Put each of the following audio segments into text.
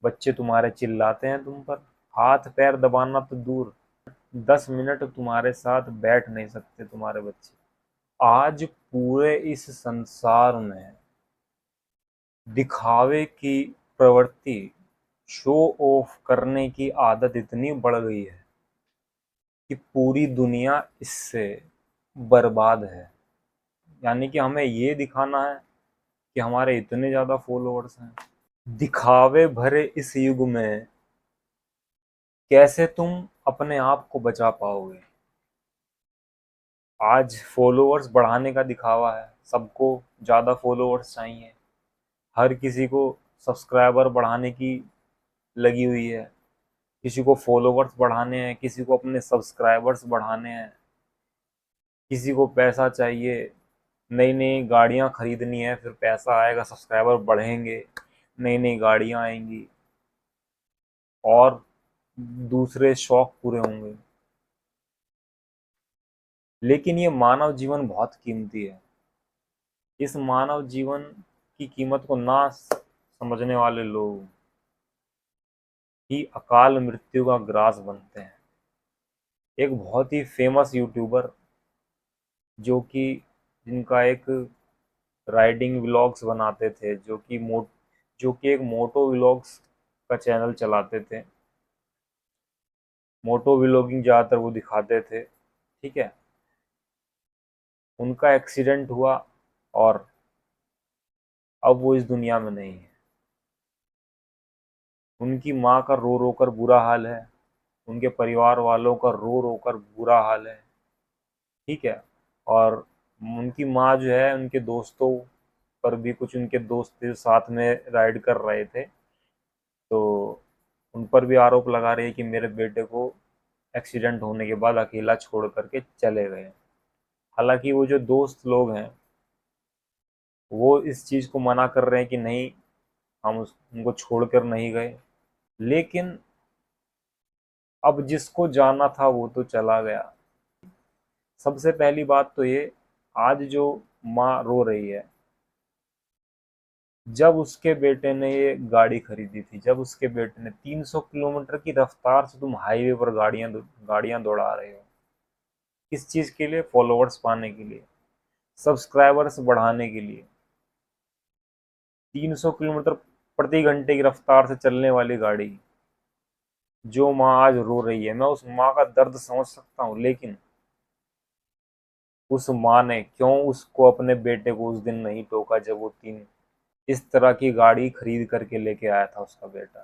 बच्चे तुम्हारे चिल्लाते हैं तुम पर, हाथ पैर दबाना तो दूर, 10 मिनट तुम्हारे साथ बैठ नहीं सकते तुम्हारे बच्चे। आज पूरे इस संसार में दिखावे की प्रवृत्ति, शो ऑफ करने की आदत इतनी बढ़ गई है कि पूरी दुनिया इससे बर्बाद है। यानी कि हमें ये दिखाना है कि हमारे इतने ज्यादा फॉलोअर्स हैं। दिखावे भरे इस युग में कैसे तुम अपने आप को बचा पाओगे? आज फॉलोअर्स बढ़ाने का दिखावा है, सबको ज्यादा फॉलोअर्स चाहिए, हर किसी को सब्सक्राइबर बढ़ाने की लगी हुई है, किसी को फॉलोवर्स बढ़ाने हैं, किसी को अपने सब्सक्राइबर्स बढ़ाने हैं, किसी को पैसा चाहिए, नई नई गाड़ियां खरीदनी है, फिर पैसा आएगा, सब्सक्राइबर बढ़ेंगे, नई नई गाड़ियां आएंगी और दूसरे शौक पूरे होंगे। लेकिन ये मानव जीवन बहुत कीमती है। इस मानव जीवन की कीमत को ना समझने वाले लोग ही अकाल मृत्यु का ग्रास बनते हैं। एक बहुत ही फेमस यूट्यूबर, जो कि जिनका एक राइडिंग व्लॉग्स बनाते थे, जो कि एक मोटो व्लॉग्स का चैनल चलाते थे, मोटो व्लॉगिंग ज़्यादातर वो दिखाते थे, ठीक है। उनका एक्सीडेंट हुआ और अब वो इस दुनिया में नहीं है। उनकी माँ का रो रो कर बुरा हाल है, उनके परिवार वालों का रो रो कर बुरा हाल है, ठीक है। और उनकी माँ जो है, उनके दोस्तों पर भी, कुछ उनके दोस्त थे साथ में राइड कर रहे थे, तो उन पर भी आरोप लगा रही है कि मेरे बेटे को एक्सीडेंट होने के बाद अकेला छोड़ करके चले गए। हालांकि वो जो दोस्त लोग हैं, वो इस चीज़ को मना कर रहे हैं कि नहीं, हम उनको छोड़कर नहीं गए। लेकिन अब जिसको जाना था वो तो चला गया। सबसे पहली बात तो ये, आज जो माँ रो रही है, जब उसके बेटे ने ये गाड़ी खरीदी थी, जब उसके बेटे ने 300 किलोमीटर की रफ्तार से, तुम हाईवे पर गाड़ियां दौड़ा रहे हो, किस चीज के लिए? फॉलोअर्स पाने के लिए, सब्सक्राइबर्स बढ़ाने के लिए। 300 किलोमीटर प्रति घंटे की रफ्तार से चलने वाली गाड़ी, जो माँ आज रो रही है, मैं उस माँ का दर्द समझ सकता हूँ। लेकिन उस माँ ने क्यों उसको, अपने बेटे को उस दिन नहीं टोका जब वो तीन इस तरह की गाड़ी खरीद करके लेके आया था उसका बेटा?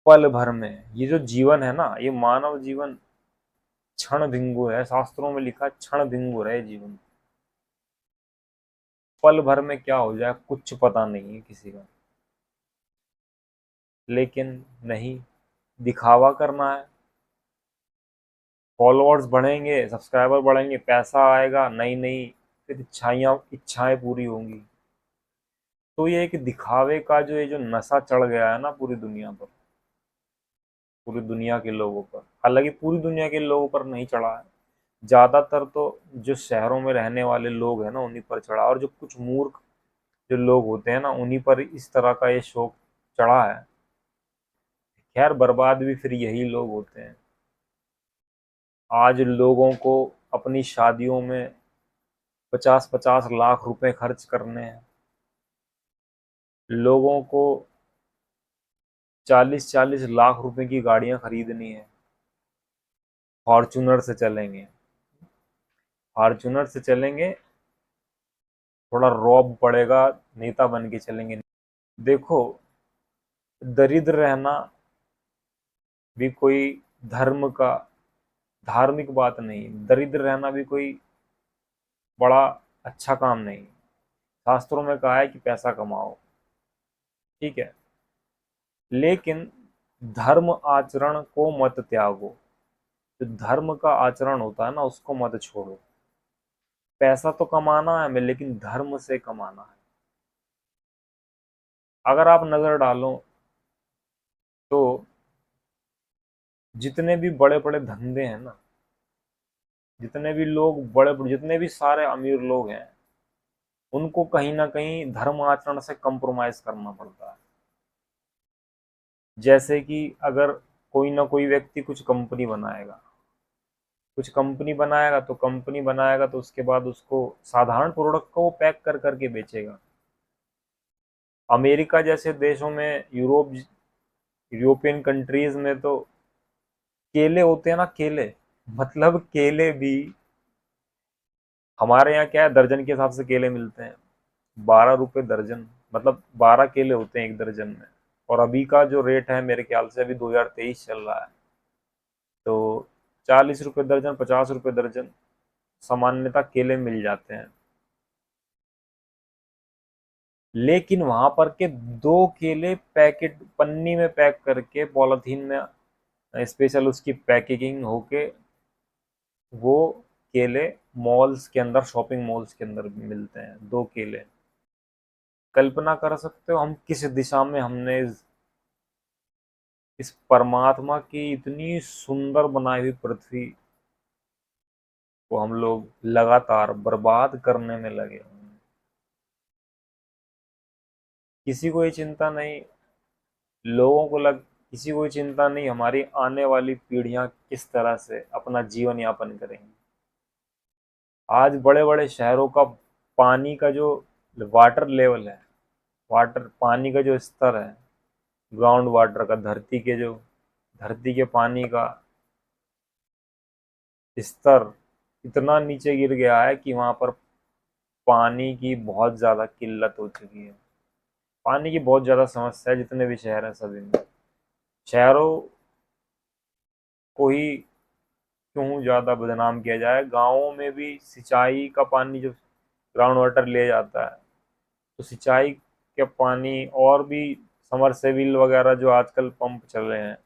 पल भर में, ये जो जीवन है ना, ये मानव जीवन क्षण भंगुर है। शास्त्रों में लिखा है क्षण भंगुर है जीवन। पल भर में क्या हो जाए कुछ पता नहीं है किसी का। लेकिन नहीं, दिखावा करना है, फॉलोअर्स बढ़ेंगे, सब्सक्राइबर बढ़ेंगे, पैसा आएगा, नई नई फिर इच्छाएं पूरी होंगी। तो ये एक दिखावे का जो, ये जो नशा चढ़ गया है ना पूरी दुनिया पर, पूरी दुनिया के लोगों पर, हालांकि पूरी दुनिया के लोगों पर नहीं चढ़ा है, ज्यादातर तो जो शहरों में रहने वाले लोग हैं ना, उन्हीं पर चढ़ा, और जो कुछ मूर्ख जो लोग होते हैं ना, उन्हीं पर इस तरह का ये शौक चढ़ा है। खैर, बर्बाद भी फिर यही लोग होते हैं। आज लोगों को अपनी शादियों में 50-50 लाख रुपए खर्च करने हैं, लोगों को 40-40 लाख रुपए की गाड़ियां खरीदनी है, फॉर्चूनर से चलेंगे, फॉर्चूनर से चलेंगे, थोड़ा रौब पड़ेगा, नेता बन के चलेंगे। देखो, दरिद्र रहना भी कोई धर्म का धार्मिक बात नहीं, दरिद्र रहना भी कोई बड़ा अच्छा काम नहीं। शास्त्रों में कहा है कि पैसा कमाओ, ठीक है, लेकिन धर्म आचरण को मत त्यागो। जो धर्म का आचरण होता है ना, उसको मत छोड़ो। पैसा तो कमाना है हमें, लेकिन धर्म से कमाना है। अगर आप नजर डालो तो जितने भी बड़े बड़े धंधे हैं ना, जितने भी लोग जितने भी सारे अमीर लोग हैं, उनको कहीं ना कहीं धर्म आचरण से कंप्रोमाइज करना पड़ता है। जैसे कि अगर कोई ना कोई व्यक्ति कुछ कंपनी बनाएगा तो उसके बाद उसको साधारण प्रोडक्ट को वो पैक कर करके बेचेगा। अमेरिका जैसे देशों में, यूरोपियन कंट्रीज में तो केले होते हैं ना, केले, मतलब केले भी, हमारे यहाँ क्या है, दर्जन के हिसाब से केले मिलते हैं, 12 रुपए दर्जन, मतलब 12 केले होते हैं एक दर्जन में। और अभी का जो रेट है मेरे ख्याल से अभी 2023 चल रहा है, तो 40 रुपए दर्जन, 50 रुपए दर्जन सामान्यतः केले मिल जाते हैं। लेकिन वहां पर के 2 केले पैकेट पन्नी में पैक करके पॉलिथीन में स्पेशल उसकी पैकेजिंग होके वो केले मॉल्स के अंदर, शॉपिंग मॉल्स के अंदर भी मिलते हैं, 2 केले। कल्पना कर सकते हो हम किस दिशा में हमने इस परमात्मा की इतनी सुंदर बनाई हुई पृथ्वी को हम लोग लगातार बर्बाद करने में लगे हुए हैं। किसी को ये चिंता नहीं, लोगों को लग किसी को ये चिंता नहीं हमारी आने वाली पीढ़ियां किस तरह से अपना जीवन यापन करेंगी। आज बड़े बड़े शहरों का पानी का जो वाटर लेवल है, वाटर पानी का जो स्तर है, ग्राउंड वाटर का, धरती के पानी का स्तर इतना नीचे गिर गया है कि वहां पर पानी की बहुत ज्यादा किल्लत हो चुकी है। पानी की बहुत ज्यादा समस्या है, जितने भी शहर हैं सभी में। शहरों को ही क्यों ज्यादा बदनाम किया जाए, गांवों में भी सिंचाई का पानी जो ग्राउंड वाटर ले जाता है, तो सिंचाई के पानी और भी समरसेबिल वगैरह जो आजकल पंप चल रहे हैं,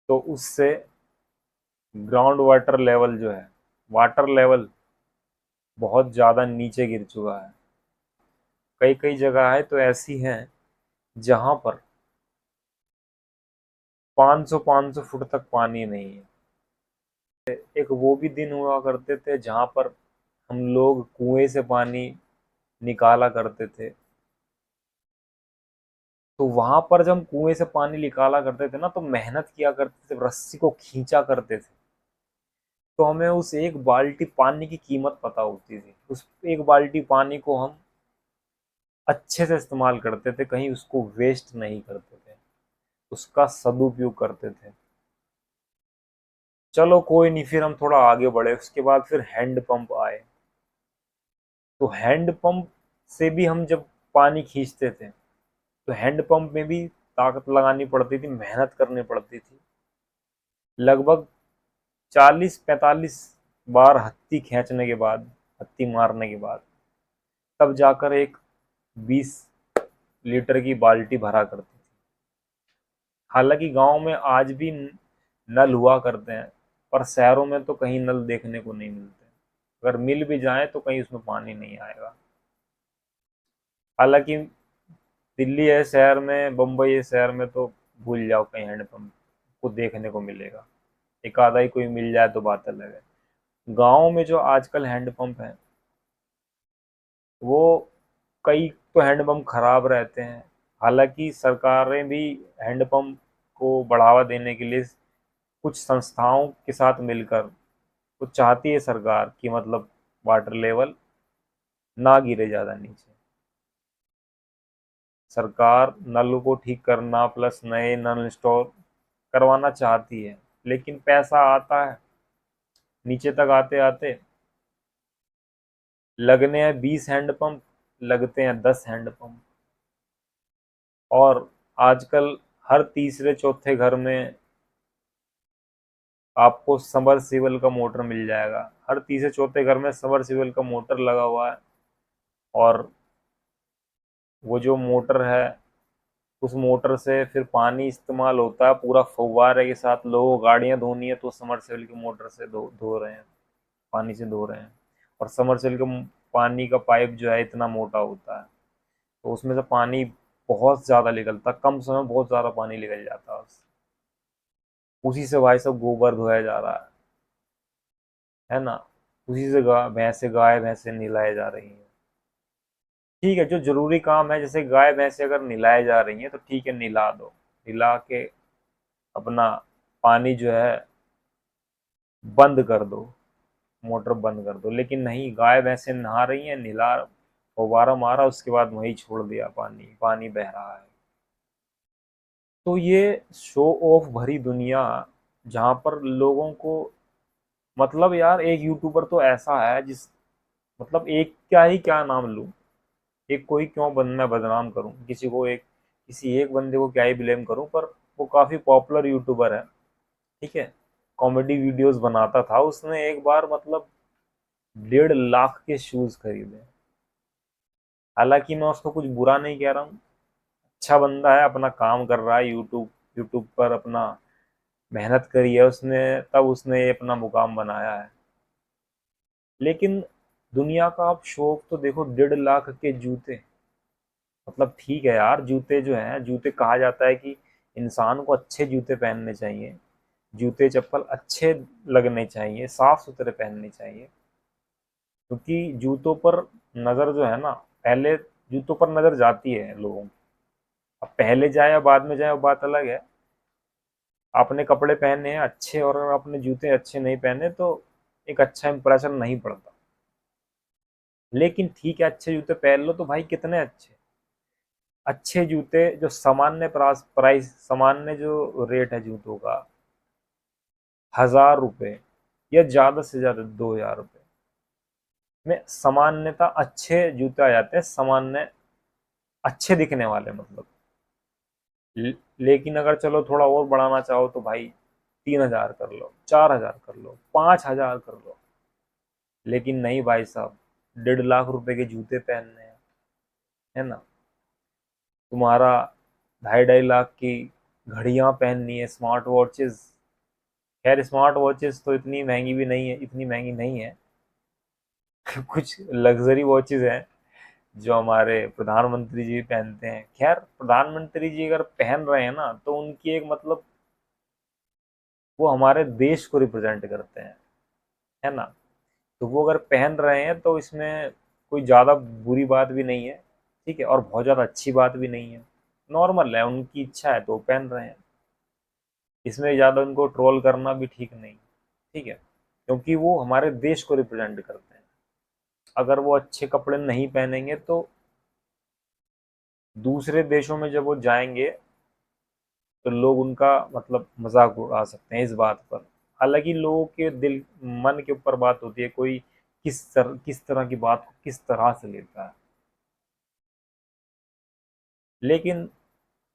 तो उससे ग्राउंड वाटर लेवल बहुत ज़्यादा नीचे गिर चुका है। कई कई जगह तो ऐसी हैं जहां पर 500 फुट तक पानी नहीं है। एक वो भी दिन हुआ करते थे जहां पर हम लोग कुएं से पानी निकाला करते थे, तो वहां पर जब हम कुएं से पानी निकाला करते थे ना, तो मेहनत किया करते थे, रस्सी को खींचा करते थे, तो हमें उस एक बाल्टी पानी की कीमत पता होती थी। उस एक बाल्टी पानी को हम अच्छे से इस्तेमाल करते थे, कहीं उसको वेस्ट नहीं करते थे, उसका सदुपयोग करते थे। चलो कोई नहीं, फिर हम थोड़ा आगे बढ़े, उसके बाद फिर हैंड पंप आए। तो हैंड पंप से भी हम जब पानी खींचते थे, तो हैंड पंप में भी ताकत लगानी पड़ती थी, मेहनत करनी पड़ती थी। लगभग 40-45 बार हत्ती खींचने के बाद, हत्ती मारने के बाद, तब जाकर एक 20 लीटर की बाल्टी भरा करती थी। हालांकि गांव में आज भी नल हुआ करते हैं, पर शहरों में तो कहीं नल देखने को नहीं मिलते। अगर मिल भी जाए तो कहीं उसमें पानी नहीं आएगा। हालांकि दिल्ली है शहर में, बम्बई है शहर में, तो भूल जाओ, कहीं हैंडपम्प को देखने को मिलेगा। एक आधा ही कोई मिल जाए तो बात अलग है। गाँव में जो आजकल हैंडपम्प है, वो कई तो हैंडपम्प खराब रहते हैं। हालांकि सरकारें भी हैंडपम्प को बढ़ावा देने के लिए कुछ संस्थाओं के साथ मिलकर, तो चाहती है सरकार कि मतलब वाटर लेवल ना गिरे ज़्यादा नीचे। सरकार नल को ठीक करना प्लस नए नल इंस्टॉल करवाना चाहती है, लेकिन पैसा आता है नीचे तक आते आते, लगने हैं 20 हैंडपम्प, लगते हैं 10 हैंडपम्प। और आजकल हर तीसरे चौथे घर में आपको सबमर्सिबल का मोटर मिल जाएगा। हर तीसरे चौथे घर में सबमर्सिबल का मोटर लगा हुआ है। और वो जो मोटर है, उस मोटर से फिर पानी इस्तेमाल होता है पूरा फव्वारे के साथ। लोगों को गाड़ियां धोनी है तो समरसेबल की मोटर से धो रहे हैं, पानी से धो रहे हैं। और समरसेबल का पानी का पाइप जो है इतना मोटा होता है, तो उसमें से पानी बहुत ज़्यादा निकलता, कम समय में बहुत ज़्यादा पानी निकल जाता है उससे। उसी से भाई सब गोबर धोया जा रहा है ना। उसी से गाय भैंसे नहलाए जा रही हैं। ठीक है, जो जरूरी काम है, जैसे गाय भैंसे अगर नहलाए जा रही हैं तो ठीक है, नहला दो, हिला के अपना पानी जो है बंद कर दो, मोटर बंद कर दो। लेकिन नहीं, गाय भैंसे नहा रही हैं, नहला, फव्वारा मारा, उसके बाद वहीं छोड़ दिया, पानी पानी बह रहा है। तो ये शो ऑफ भरी दुनिया, जहाँ पर लोगों को, मतलब यार एक यूट्यूबर तो ऐसा है जिस, मतलब एक क्या ही क्या नाम लूं, एक कोई क्यों मैं बदनाम करूं किसी को, एक किसी एक बंदे को क्या ही ब्लेम करूं, पर वो काफी पॉपुलर यूट्यूबर है, ठीक है, कॉमेडी वीडियोस बनाता था। उसने एक बार मतलब 1.5 लाख के शूज खरीदे। हालांकि मैं उसको कुछ बुरा नहीं कह रहा हूँ, अच्छा बंदा है, अपना काम कर रहा है, यूट्यूब यूट्यूब पर अपना मेहनत करी है उसने, तब उसने ये अपना मुकाम बनाया है। लेकिन दुनिया का आप शौक तो देखो, 1.5 लाख के जूते, मतलब ठीक है यार, जूते जो हैं, जूते कहा जाता है कि इंसान को अच्छे जूते पहनने चाहिए, जूते चप्पल अच्छे लगने चाहिए, साफ सुथरे पहनने चाहिए, क्योंकि जूतों पर नज़र जो है ना, पहले जूतों पर नज़र जाती है लोगों की। अब पहले जाए या बाद में जाए वो बात अलग है। आपने कपड़े पहने हैं अच्छे और अगर आपने जूते अच्छे नहीं पहने तो एक अच्छा इंप्रेशन नहीं पड़ता। लेकिन ठीक है, अच्छे जूते पहन लो तो भाई कितने अच्छे, अच्छे जूते जो सामान्य प्राइस, सामान्य जो रेट है जूतों का, 1,000 रुपये या ज़्यादा से ज़्यादा 2,000 रुपये में सामान्यता अच्छे जूते आ जाते हैं, सामान्य अच्छे दिखने वाले मतलब। लेकिन अगर चलो थोड़ा और बढ़ाना चाहो तो भाई 3,000 कर लो, 4,000 कर लो, 5,000 कर लो। लेकिन नहीं भाई साहब, 1.5 लाख के जूते पहनने हैं, है ना, तुम्हारा 2.5 2.5 लाख की घड़ियां पहननी है, स्मार्ट वॉचेस। खैर स्मार्ट वॉचेस तो इतनी महंगी भी नहीं है, इतनी महंगी नहीं है। कुछ लग्जरी वॉचेस हैं जो हमारे प्रधानमंत्री जी पहनते हैं। खैर प्रधानमंत्री जी अगर पहन रहे हैं ना तो उनकी एक मतलब, वो हमारे देश को रिप्रेजेंट करते हैं, है ना, तो वो अगर पहन रहे हैं तो इसमें कोई ज़्यादा बुरी बात भी नहीं है, ठीक है, और बहुत ज़्यादा अच्छी बात भी नहीं है, नॉर्मल है, उनकी इच्छा है तो वो पहन रहे हैं। इसमें ज़्यादा उनको ट्रोल करना भी ठीक नहीं, ठीक है, क्योंकि वो हमारे देश को रिप्रेजेंट करते हैं। अगर वो अच्छे कपड़े नहीं पहनेंगे तो दूसरे देशों में जब वो जाएंगे तो लोग उनका मतलब मजाक उड़ा सकते हैं इस बात पर। हालांकि लोगों के दिल, मन के ऊपर बात होती है, कोई किस तरह की बात को किस तरह से लेता है। लेकिन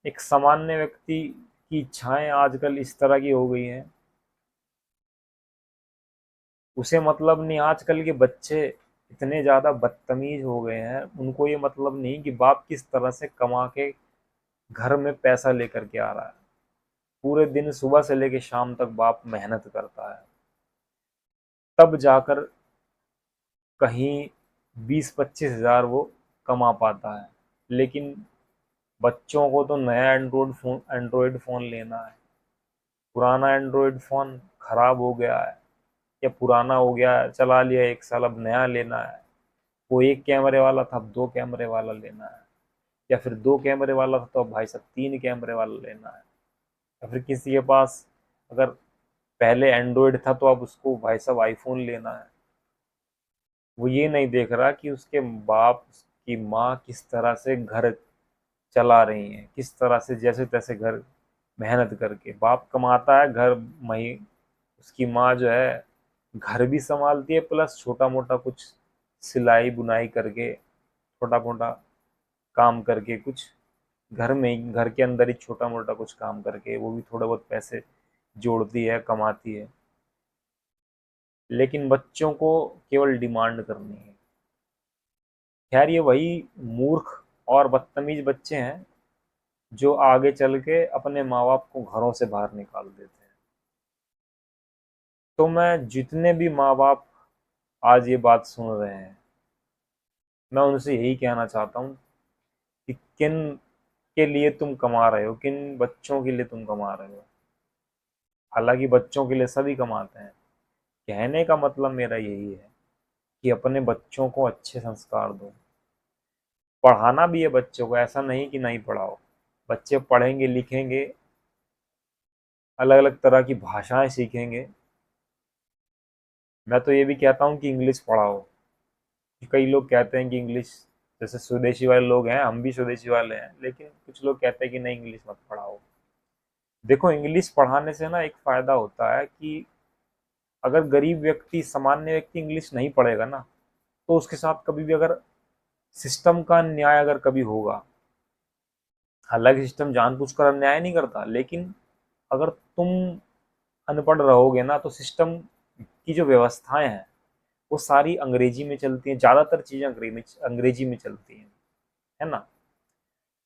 एक सामान्य व्यक्ति की इच्छाएं आजकल इस तरह की हो गई हैं, उसे मतलब नहीं, आजकल के बच्चे इतने ज़्यादा बदतमीज हो गए हैं, उनको ये मतलब नहीं कि बाप किस तरह से कमा के घर में पैसा लेकर के आ रहा है। पूरे दिन सुबह से लेकर शाम तक बाप मेहनत करता है, तब जाकर कहीं 20-25 हज़ार वो कमा पाता है। लेकिन बच्चों को तो नया एंड्रॉयड फ़ोन लेना है, पुराना एंड्रॉयड फ़ोन खराब हो गया है या पुराना हो गया है, चला लिया 1 साल, अब नया लेना है। वो एक कैमरे वाला था, अब 2 कैमरे वाला लेना है, या फिर 2 कैमरे वाला था तो अब भाई साहब 3 कैमरे वाला लेना है। या फिर किसी के पास अगर पहले एंड्रॉयड था तो अब उसको भाई साहब आईफोन लेना है। वो ये नहीं देख रहा कि उसके बाप, उसकी माँ किस तरह से घर चला रही हैं, किस तरह से जैसे तैसे घर मेहनत करके बाप कमाता है, घर मही उसकी माँ जो है घर भी संभालती है, प्लस छोटा मोटा कुछ सिलाई बुनाई करके, छोटा मोटा काम करके, कुछ घर में ही, घर के अंदर ही छोटा मोटा कुछ काम करके वो भी थोड़ा बहुत पैसे जोड़ती है, कमाती है। लेकिन बच्चों को केवल डिमांड करनी है। खैर ये वही मूर्ख और बदतमीज बच्चे हैं जो आगे चल के अपने माँ बाप को घरों से बाहर निकाल देते हैं। तो मैं जितने भी माँ बाप आज ये बात सुन रहे हैं, मैं उनसे यही कहना चाहता हूँ कि किन के लिए तुम कमा रहे हो, किन बच्चों के लिए तुम कमा रहे हो। हालांकि बच्चों के लिए सभी कमाते हैं, कहने का मतलब मेरा यही है कि अपने बच्चों को अच्छे संस्कार दो। पढ़ाना भी है बच्चों को, ऐसा नहीं कि नहीं पढ़ाओ, बच्चे पढ़ेंगे लिखेंगे अलग अलग तरह की भाषाएं सीखेंगे। मैं तो ये भी कहता हूँ कि इंग्लिश पढ़ाओ। कई लोग कहते हैं कि इंग्लिश, जैसे स्वदेशी वाले लोग हैं, हम भी स्वदेशी वाले हैं, लेकिन कुछ लोग कहते हैं कि नहीं इंग्लिश मत पढ़ाओ। देखो, इंग्लिश पढ़ाने से ना एक फायदा होता है कि अगर गरीब व्यक्ति, सामान्य व्यक्ति इंग्लिश नहीं पढ़ेगा ना, तो उसके साथ कभी भी अगर सिस्टम का अन्याय अगर कभी होगा, हालांकि सिस्टम जानबूझकर अन्याय नहीं करता, लेकिन अगर तुम अनपढ़ रहोगे ना, तो सिस्टम की जो व्यवस्थाएं हैं वो सारी अंग्रेजी में चलती हैं, ज़्यादातर चीज़ें अंग्रेजी में चलती हैं, है ना।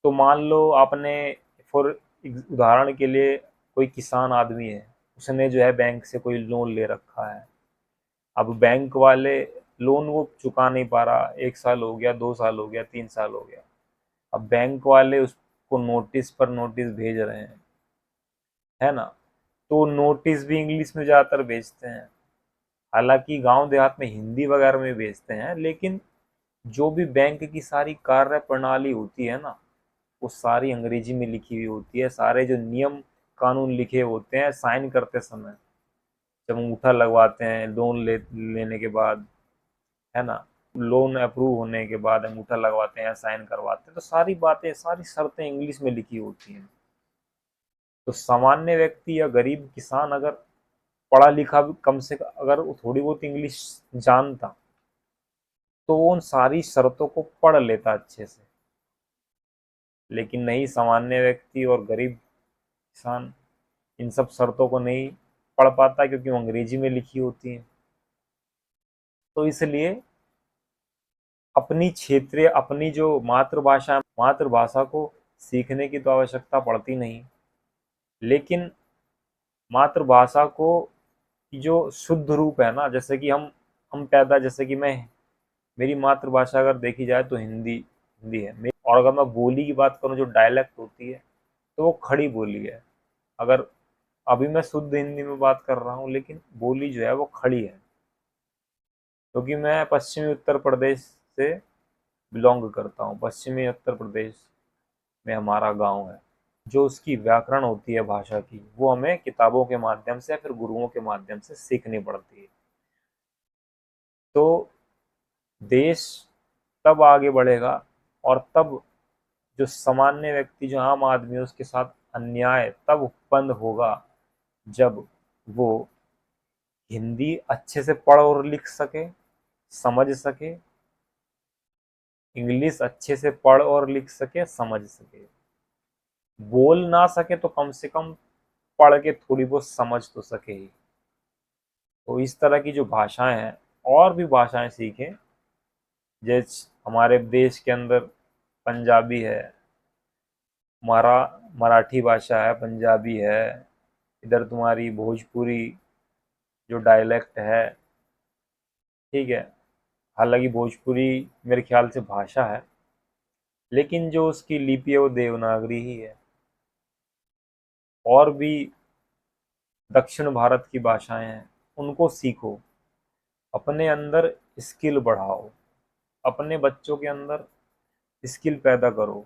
तो मान लो आपने, फॉर उदाहरण के लिए, कोई किसान आदमी है, उसने जो है बैंक से कोई लोन ले रखा है। अब बैंक वाले लोन वो चुका नहीं पा रहा, 1 साल हो गया, 2 साल हो गया, 3 साल हो गया। अब बैंक वाले उसको नोटिस पर नोटिस भेज रहे हैं, है ना। तो नोटिस भी इंग्लिश में ज़्यादातर भेजते हैं। हालांकि गांव देहात में हिंदी वगैरह में भेजते हैं, लेकिन जो भी बैंक की सारी कार्य प्रणाली होती है ना, वो सारी अंग्रेजी में लिखी हुई होती है। सारे जो नियम कानून लिखे होते हैं साइन करते समय, जब अंगूठा लगवाते हैं लोन लेने के बाद, है ना, लोन अप्रूव होने के बाद अंगूठा लगवाते हैं, साइन करवाते हैं, तो सारी बातें, सारी शर्तें इंग्लिश में लिखी होती हैं। तो सामान्य व्यक्ति या गरीब किसान अगर पढ़ा लिखा भी, कम से कम अगर वो थोड़ी बहुत इंग्लिश जानता, तो वो उन सारी शर्तों को पढ़ लेता अच्छे से। लेकिन नहीं, सामान्य व्यक्ति और गरीब किसान इन सब शर्तों को नहीं पढ़ पाता, क्योंकि वो अंग्रेजी में लिखी होती हैं। तो इसलिए अपनी क्षेत्रीय, अपनी जो मातृभाषा, मातृभाषा को सीखने की तो आवश्यकता पड़ती नहीं, लेकिन मातृभाषा को की जो शुद्ध रूप है ना, जैसे कि हम पैदा, जैसे कि मैं, मेरी मातृभाषा अगर देखी जाए तो हिंदी हिंदी है और अगर मैं बोली की बात करूँ, जो डायलेक्ट होती है, तो वो खड़ी बोली है। अगर अभी मैं शुद्ध हिंदी में बात कर रहा हूँ, लेकिन बोली जो है वो खड़ी है, क्योंकि मैं पश्चिमी उत्तर प्रदेश से बिलोंग करता हूँ। पश्चिमी उत्तर प्रदेश में हमारा गांव है। जो उसकी व्याकरण होती है भाषा की, वो हमें किताबों के माध्यम से या फिर गुरुओं के माध्यम से सीखनी पड़ती है। तो देश तब आगे बढ़ेगा, और तब जो सामान्य व्यक्ति, जो आम आदमी है, उसके साथ अन्याय तब बंद होगा जब वो हिंदी अच्छे से पढ़ और लिख सके, समझ सके, इंग्लिश अच्छे से पढ़ और लिख सके, समझ सके। बोल ना सके तो कम से कम पढ़ के थोड़ी बहुत समझ तो सके ही। तो इस तरह की जो भाषाएं हैं, और भी भाषाएं सीखें। जैसे हमारे देश के अंदर पंजाबी है, मराठी भाषा है, पंजाबी है, इधर तुम्हारी भोजपुरी जो डायलेक्ट है, ठीक है। हालांकि भोजपुरी मेरे ख्याल से भाषा है, लेकिन जो उसकी लिपि है वो देवनागरी ही है। और भी दक्षिण भारत की भाषाएं हैं, उनको सीखो, अपने अंदर स्किल बढ़ाओ, अपने बच्चों के अंदर स्किल पैदा करो।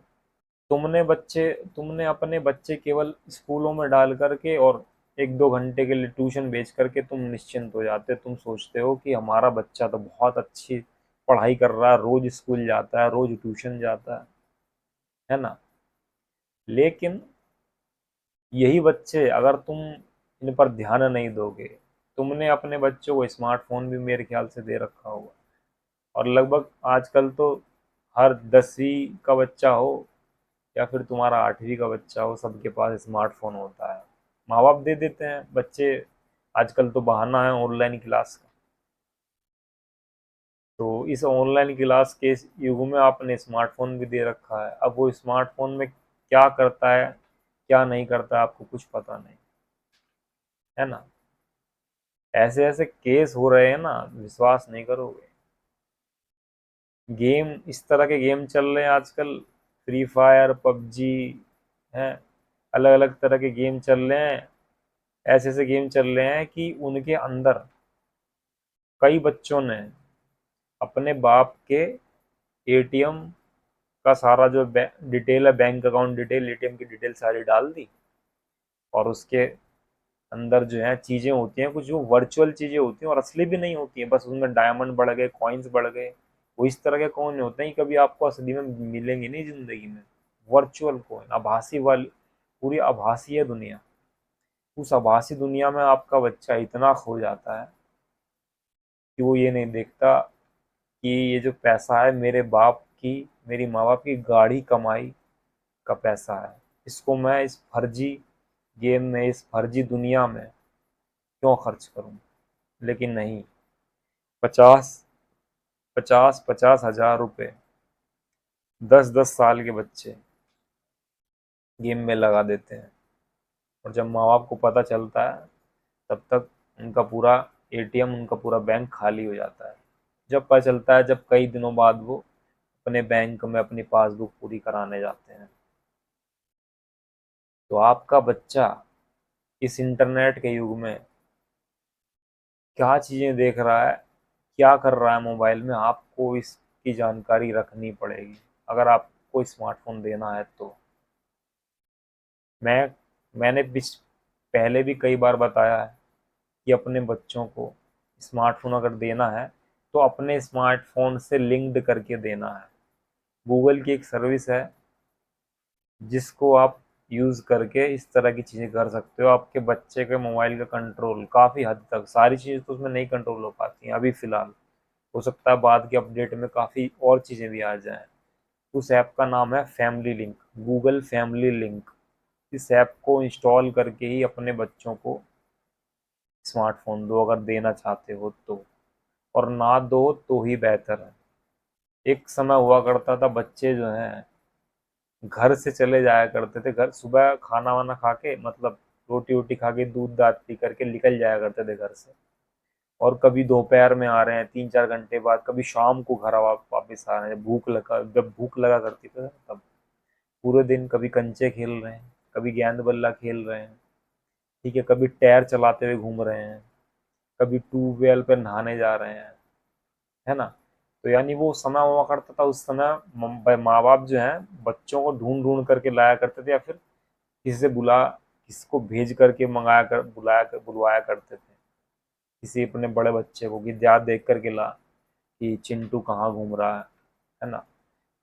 तुमने अपने बच्चे केवल स्कूलों में डाल करके और 1-2 घंटे के लिए ट्यूशन भेज करके तुम निश्चिंत हो जाते, तुम सोचते हो कि हमारा बच्चा तो बहुत अच्छी पढ़ाई कर रहा है, रोज स्कूल जाता है, रोज ट्यूशन जाता है ना। लेकिन यही बच्चे, अगर तुम इन पर ध्यान नहीं दोगे, तुमने अपने बच्चों को स्मार्टफोन भी मेरे ख्याल से दे रखा होगा, और लगभग आजकल तो हर 10वीं का बच्चा हो या फिर तुम्हारा 8वीं का बच्चा हो, सबके पास स्मार्टफोन होता है। माँ बाप दे देते हैं बच्चे, आजकल तो बहाना है ऑनलाइन क्लास का। तो इस ऑनलाइन क्लास के इस युग में आपने स्मार्टफोन भी दे रखा है। अब वो स्मार्टफोन में क्या करता है, क्या नहीं करता है, आपको कुछ पता नहीं, है ना। ऐसे ऐसे केस हो रहे हैं ना, विश्वास नहीं करोगे। गेम, इस तरह के गेम चल रहे हैं आजकल, फ्री फायर, पबजी हैं, अलग अलग तरह के गेम चल रहे हैं। ऐसे ऐसे गेम चल रहे हैं कि उनके अंदर कई बच्चों ने अपने बाप के एटीएम का सारा जो डिटेल है, बैंक अकाउंट डिटेल, एटीएम की डिटेल सारी डाल दी, और उसके अंदर जो है चीज़ें होती हैं, कुछ जो वर्चुअल चीज़ें होती हैं और असली भी नहीं होती हैं, बस उसमें डायमंड बढ़ गए, कॉइन्स बढ़ गए। वो इस तरह के कॉइन होते हैं कि कभी आपको असली में मिलेंगे नहीं ज़िंदगी में। वर्चुअल कॉइन, आभासी वाली, पूरी आभासी है दुनिया। उस आभासी दुनिया में आपका बच्चा इतना खो जाता है कि वो ये नहीं देखता कि ये जो पैसा है मेरे बाप की, मेरी माँ बाप की गाढ़ी कमाई का पैसा है, इसको मैं इस फर्जी गेम में, इस फर्जी दुनिया में क्यों खर्च करूं। लेकिन नहीं, 50-50 50 50 हजार रुपए 10 10 साल के बच्चे गेम में लगा देते हैं। और जब माँ बाप को पता चलता है, तब तक उनका पूरा एटीएम, उनका पूरा बैंक खाली हो जाता है। जब पता चलता है, जब कई दिनों बाद वो अपने बैंक में अपनी पासबुक पूरी कराने जाते हैं। तो आपका बच्चा इस इंटरनेट के युग में क्या चीज़ें देख रहा है, क्या कर रहा है मोबाइल में, आपको इसकी जानकारी रखनी पड़ेगी अगर आपको स्मार्टफोन देना है तो। मैं मैंने पहले भी कई बार बताया है कि अपने बच्चों को स्मार्टफोन अगर देना है तो अपने स्मार्टफोन से लिंक्ड करके देना है। गूगल की एक सर्विस है जिसको आप यूज़ करके इस तरह की चीज़ें कर सकते हो। आपके बच्चे के मोबाइल का कंट्रोल काफ़ी हद तक, सारी चीज़ें तो उसमें नहीं कंट्रोल हो पाती हैं अभी फ़िलहाल, हो सकता है बाद के अपडेट में काफ़ी और चीज़ें भी आ जाएं। उस ऐप का नाम है family link, Google family link. इस ऐप को इंस्टॉल करके ही अपने बच्चों को स्मार्टफोन दो अगर देना चाहते हो तो, और ना दो तो ही बेहतर है। एक समय हुआ करता था, बच्चे जो हैं घर से चले जाया करते थे, घर सुबह खाना वाना खा के, मतलब रोटी वोटी खा के, दूध दाध पी करके निकल जाया करते थे घर से। और कभी दोपहर में आ रहे हैं 3 4 घंटे बाद, कभी शाम को घर वापस आ रहे हैं, जब भूख लगा करती थी तब। पूरे दिन कभी कंचे खेल रहे हैं, कभी गेंद बल्ला खेल रहे हैं, ठीक है, कभी टायर चलाते हुए घूम रहे हैं, कभी ट्यूबवेल पर नहाने जा रहे हैं, है ना। तो यानी वो समय हुआ करता था, उस समय माँ बाप जो हैं बच्चों को ढूंढ ढूंढ करके लाया करते थे, या फिर किसी से किसको भेज करके बुलवाया करते थे किसी अपने बड़े बच्चे को, कि जा देख करके ला कि चिंटू कहाँ घूम रहा है ना।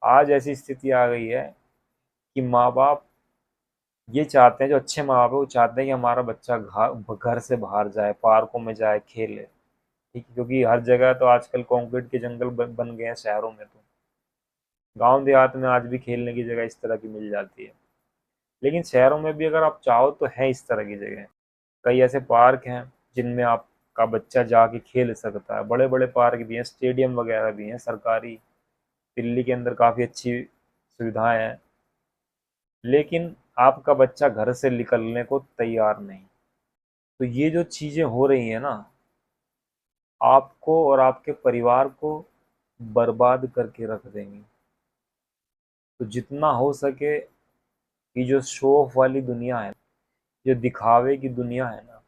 आज ऐसी स्थिति आ गई है कि माँ बाप ये चाहते हैं, जो अच्छे माँ बाप है वो चाहते हैं कि हमारा बच्चा घर से बाहर जाए, पार्कों में जाए, खेले, ठीक है, क्योंकि हर जगह तो आजकल कंक्रीट के जंगल बन गए हैं शहरों में। तो गांव देहात में आज भी खेलने की जगह इस तरह की मिल जाती है, लेकिन शहरों में भी अगर आप चाहो तो है इस तरह की जगह। कई ऐसे पार्क हैं जिनमें आपका बच्चा जाके खेल सकता है, बड़े बड़े पार्क भी हैं, स्टेडियम वगैरह भी हैं सरकारी। दिल्ली के अंदर काफ़ी अच्छी सुविधाएं हैं, लेकिन आपका बच्चा घर से निकलने को तैयार नहीं। तो ये जो चीज़ें हो रही हैं ना, आपको और आपके परिवार को बर्बाद करके रख देंगी। तो जितना हो सके, ये जो शो ऑफ वाली दुनिया है, जो दिखावे की दुनिया है ना,